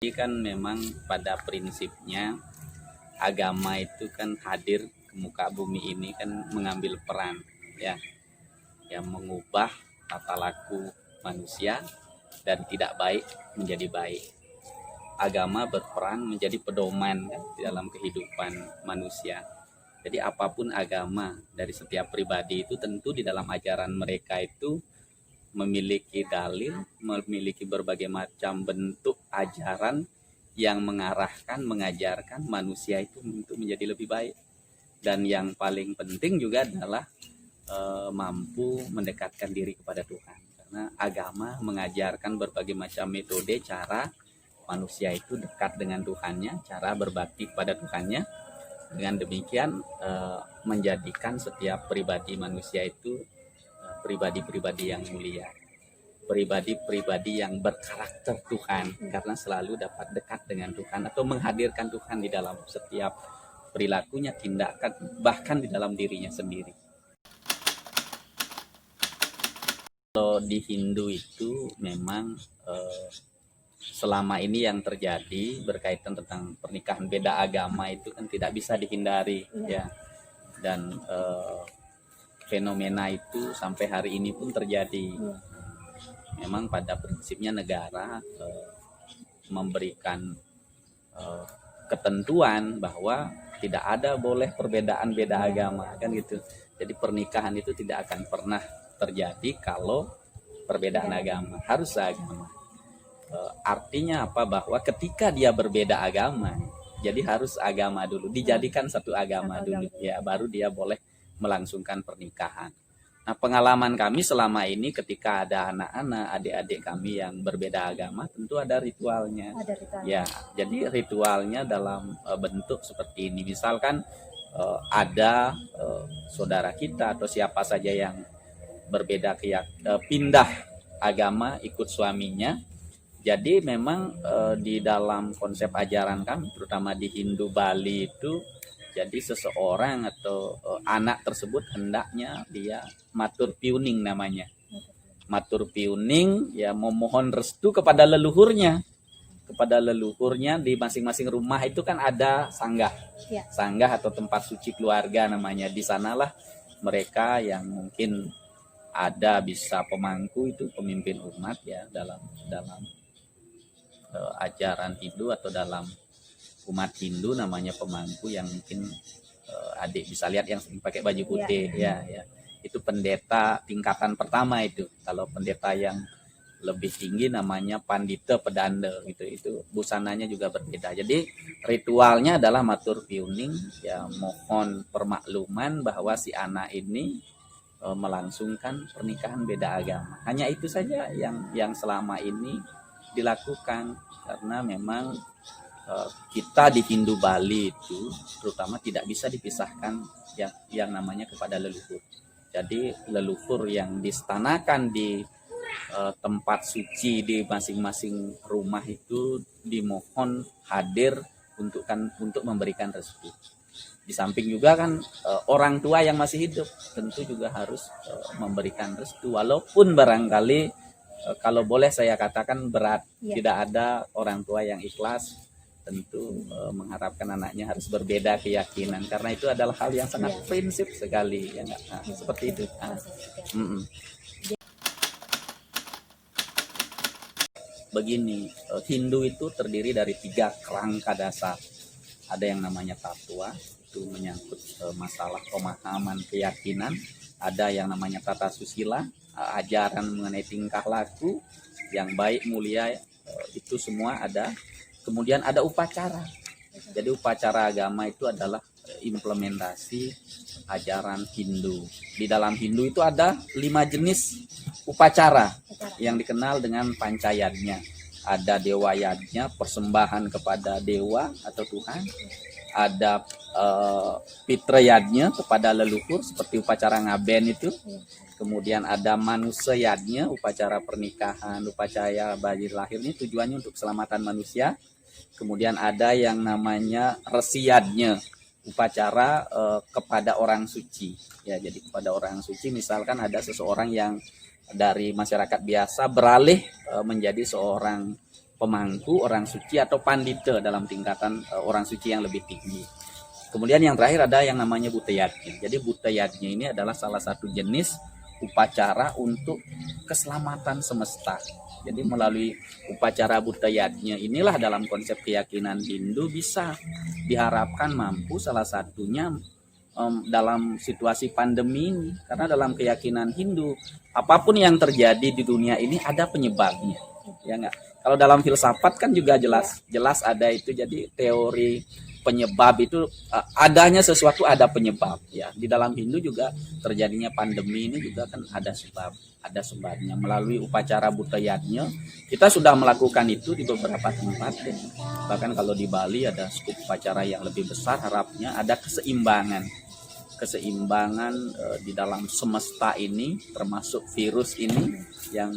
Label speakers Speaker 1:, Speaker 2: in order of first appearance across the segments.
Speaker 1: Jadi kan memang pada prinsipnya agama itu kan hadir ke muka bumi ini kan mengambil peran ya yang mengubah tata laku manusia dan tidak baik menjadi baik. Agama berperan menjadi pedoman kan, di dalam kehidupan manusia. Jadi apapun agama dari setiap pribadi itu tentu di dalam ajaran mereka itu memiliki dalil, memiliki berbagai macam bentuk ajaran yang mengarahkan, mengajarkan manusia itu untuk menjadi lebih baik. Dan yang paling penting juga adalah mampu mendekatkan diri kepada Tuhan. Karena agama mengajarkan berbagai macam metode, cara manusia itu dekat dengan Tuhannya, cara berbakti kepada Tuhannya. Dengan demikian menjadikan setiap pribadi manusia itu pribadi-pribadi yang mulia, pribadi-pribadi yang berkarakter Tuhan, karena selalu dapat dekat dengan Tuhan atau menghadirkan Tuhan di dalam setiap perilakunya, tindakan, bahkan di dalam dirinya sendiri. Kalau di Hindu itu memang selama ini yang terjadi berkaitan tentang pernikahan beda agama itu kan tidak bisa dihindari ya, dan fenomena itu sampai hari ini pun terjadi. Memang pada prinsipnya negara memberikan ketentuan bahwa tidak ada boleh perbedaan beda agama kan gitu. Jadi pernikahan itu tidak akan pernah terjadi kalau perbedaan agama, harus agama. Artinya apa? Bahwa ketika dia berbeda agama, jadi harus agama dulu, dijadikan satu agama dulu ya, baru dia boleh melangsungkan pernikahan. Nah, pengalaman kami selama ini ketika ada anak-anak, adik-adik kami yang berbeda agama, tentu ada ritualnya. Ya, jadi ritualnya dalam bentuk seperti ini. Misalkan ada saudara kita atau siapa saja yang berbeda pindah agama ikut suaminya. Jadi memang di dalam konsep ajaran kami, terutama di Hindu Bali itu, jadi seseorang atau anak tersebut hendaknya dia matur piuning namanya. Matur piuning ya memohon restu kepada leluhurnya. Kepada leluhurnya di masing-masing rumah itu kan ada sanggah. Ya. Sanggah atau tempat suci keluarga namanya. Di sanalah mereka yang mungkin ada bisa pemangku itu pemimpin umat ya dalam ajaran Hindu atau dalam umat Hindu namanya pemangku, yang mungkin adik bisa lihat yang sering pakai baju putih ya. Itu pendeta tingkatan pertama itu. Kalau pendeta yang lebih tinggi namanya pandita pedanda gitu. Itu busananya juga berbeda. Jadi ritualnya adalah matur piuning ya, mohon permakluman bahwa si anak ini melangsungkan pernikahan beda agama. Hanya itu saja yang selama ini dilakukan, karena memang kita di Hindu Bali itu terutama tidak bisa dipisahkan yang namanya kepada leluhur. Jadi leluhur yang distanakan di tempat suci di masing-masing rumah itu dimohon hadir untuk memberikan restu. Di samping juga kan orang tua yang masih hidup tentu juga harus memberikan restu, walaupun barangkali kalau boleh saya katakan berat, tidak ada orang tua yang ikhlas tentu mengharapkan anaknya harus berbeda keyakinan, karena itu adalah hal yang sangat prinsip sekali ya, seperti itu. Begini, Hindu itu terdiri dari 3 kerangka dasar. Ada yang namanya tatwa, itu menyangkut masalah pemahaman keyakinan. Ada yang namanya tata susila, ajaran mengenai tingkah laku yang baik mulia, itu semua ada. Kemudian ada upacara. Jadi upacara agama itu adalah implementasi ajaran Hindu. Di dalam Hindu itu ada 5 jenis upacara yang dikenal dengan pancayadnya. Ada dewayadnya, persembahan kepada dewa atau Tuhan. Ada pitrayadnya kepada leluhur seperti upacara ngaben itu. Kemudian ada manusayadnya, upacara pernikahan, upacara bayi lahirnya tujuannya untuk keselamatan manusia. Kemudian ada yang namanya resiyadnya, upacara kepada orang suci. Ya, jadi kepada orang suci, misalkan ada seseorang yang dari masyarakat biasa beralih menjadi seorang pemangku, orang suci atau pandita dalam tingkatan orang suci yang lebih tinggi. Kemudian yang terakhir ada yang namanya buta yajna. Jadi buta yajna ini adalah salah satu jenis upacara untuk keselamatan semesta. Jadi melalui upacara buta yajna inilah dalam konsep keyakinan Hindu bisa diharapkan mampu salah satunya dalam situasi pandemi ini. Karena dalam keyakinan Hindu apapun yang terjadi di dunia ini ada penyebabnya, ya enggak? Kalau dalam filsafat kan juga jelas ada itu. Jadi teori penyebab itu adanya sesuatu ada penyebab, ya. Di dalam Hindu juga terjadinya pandemi ini juga kan ada sebabnya. Melalui upacara buta yajna kita sudah melakukan itu di beberapa tempat, ya. Bahkan kalau di Bali ada skup upacara yang lebih besar, harapnya ada keseimbangan di dalam semesta ini, termasuk virus ini yang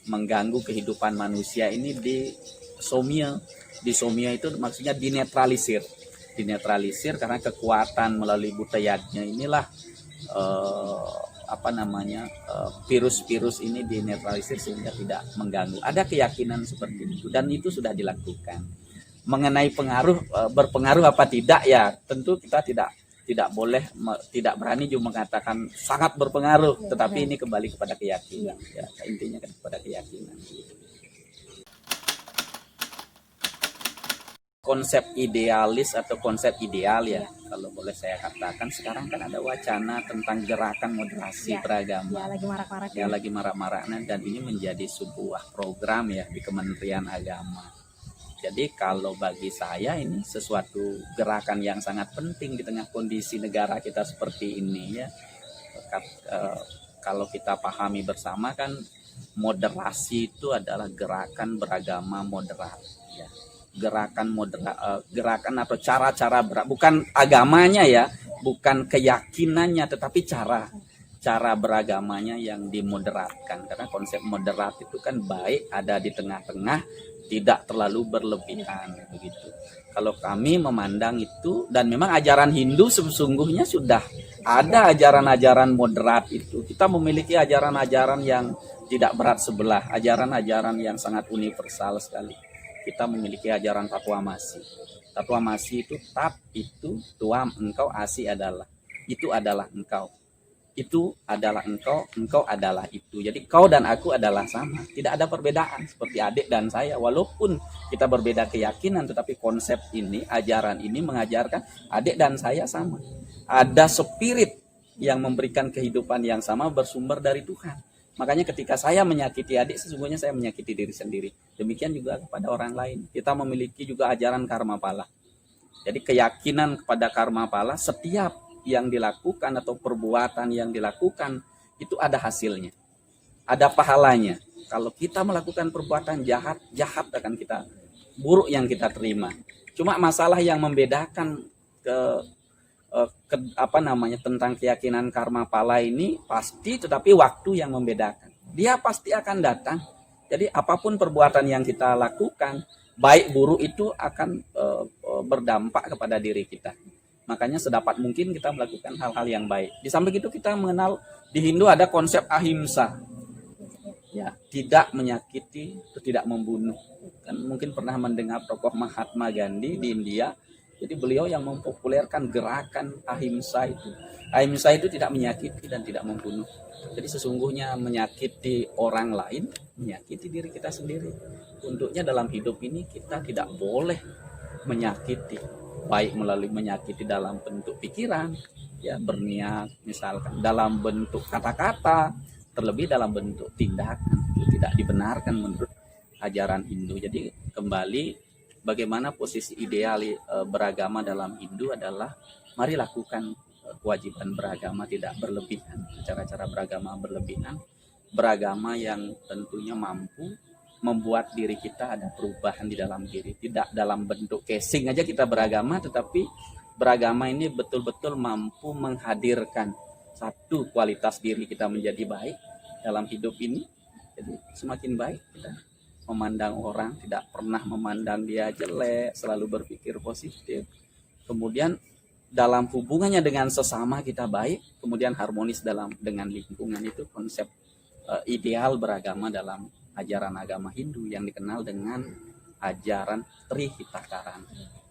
Speaker 1: mengganggu kehidupan manusia ini di somia itu maksudnya dinetralisir karena kekuatan melalui buta yajna inilah virus-virus ini dinetralisir sehingga tidak mengganggu. Ada keyakinan seperti itu dan itu sudah dilakukan. Mengenai berpengaruh apa tidak, ya tentu kita tidak berani juga mengatakan sangat berpengaruh, tetapi ini kembali kepada keyakinan, ya, intinya kepada keyakinan. Konsep idealis atau konsep ideal, ya kalau boleh saya katakan, sekarang kan ada wacana tentang gerakan moderasi beragama, lagi marak-maraknya, dan ini menjadi sebuah program ya di Kementerian Agama. Jadi kalau bagi saya ini sesuatu gerakan yang sangat penting di tengah kondisi negara kita seperti ini, ya. Kalau kita pahami bersama kan moderasi itu adalah gerakan beragama moderat, ya. Gerakan atau cara-cara bukan agamanya, ya, bukan keyakinannya, tetapi cara beragamanya yang dimoderatkan. Karena konsep moderat itu kan baik, ada di tengah-tengah, tidak terlalu berlebihan, begitu. Kalau kami memandang itu, dan memang ajaran Hindu sesungguhnya sudah ada ajaran-ajaran moderat itu. Kita memiliki ajaran-ajaran yang tidak berat sebelah, ajaran-ajaran yang sangat universal sekali. Kita memiliki ajaran Tatwamasi. Tatwamasi itu tat itu, tuam engkau, asi adalah. Itu adalah engkau. Itu adalah engkau, engkau adalah itu. Jadi kau dan aku adalah sama. Tidak ada perbedaan seperti adik dan saya. Walaupun kita berbeda keyakinan, tetapi konsep ini, ajaran ini mengajarkan adik dan saya sama. Ada spirit yang memberikan kehidupan yang sama bersumber dari Tuhan. Makanya ketika saya menyakiti adik, sesungguhnya saya menyakiti diri sendiri. Demikian juga kepada orang lain. Kita memiliki juga ajaran karma pala. Jadi keyakinan kepada karma pala, setiap yang dilakukan atau perbuatan yang dilakukan itu ada hasilnya, ada pahalanya. Kalau kita melakukan perbuatan jahat akan kita buruk yang kita terima. Cuma masalah yang membedakan tentang keyakinan karma pala ini pasti, tetapi waktu yang membedakan. Dia pasti akan datang. Jadi apapun perbuatan yang kita lakukan, baik buruk, itu akan berdampak kepada diri kita. Makanya sedapat mungkin kita melakukan hal-hal yang baik. Di samping itu kita mengenal di Hindu ada konsep ahimsa. Ya, tidak menyakiti, tidak membunuh. Kan mungkin pernah mendengar tokoh Mahatma Gandhi di India. Jadi beliau yang mempopulerkan gerakan ahimsa itu. Ahimsa itu tidak menyakiti dan tidak membunuh. Jadi sesungguhnya menyakiti orang lain, menyakiti diri kita sendiri. Untuknya dalam hidup ini kita tidak boleh menyakiti. Baik melalui menyakiti dalam bentuk pikiran, ya, berniat misalkan, dalam bentuk kata-kata, terlebih dalam bentuk tindakan. Itu tidak dibenarkan menurut ajaran Hindu. Jadi kembali, bagaimana posisi ideal beragama dalam Hindu adalah mari lakukan kewajiban beragama tidak berlebihan, cara-cara beragama berlebihan, beragama yang tentunya mampu membuat diri kita ada perubahan di dalam diri, tidak dalam bentuk casing aja kita beragama, tetapi beragama ini betul-betul mampu menghadirkan satu, kualitas diri kita menjadi baik dalam hidup ini. Jadi semakin baik kita memandang orang, tidak pernah memandang dia jelek, selalu berpikir positif. Kemudian dalam hubungannya dengan sesama kita baik, kemudian harmonis dengan lingkungan. Itu konsep ideal beragama dalam ajaran agama Hindu yang dikenal dengan ajaran Trihitakarana.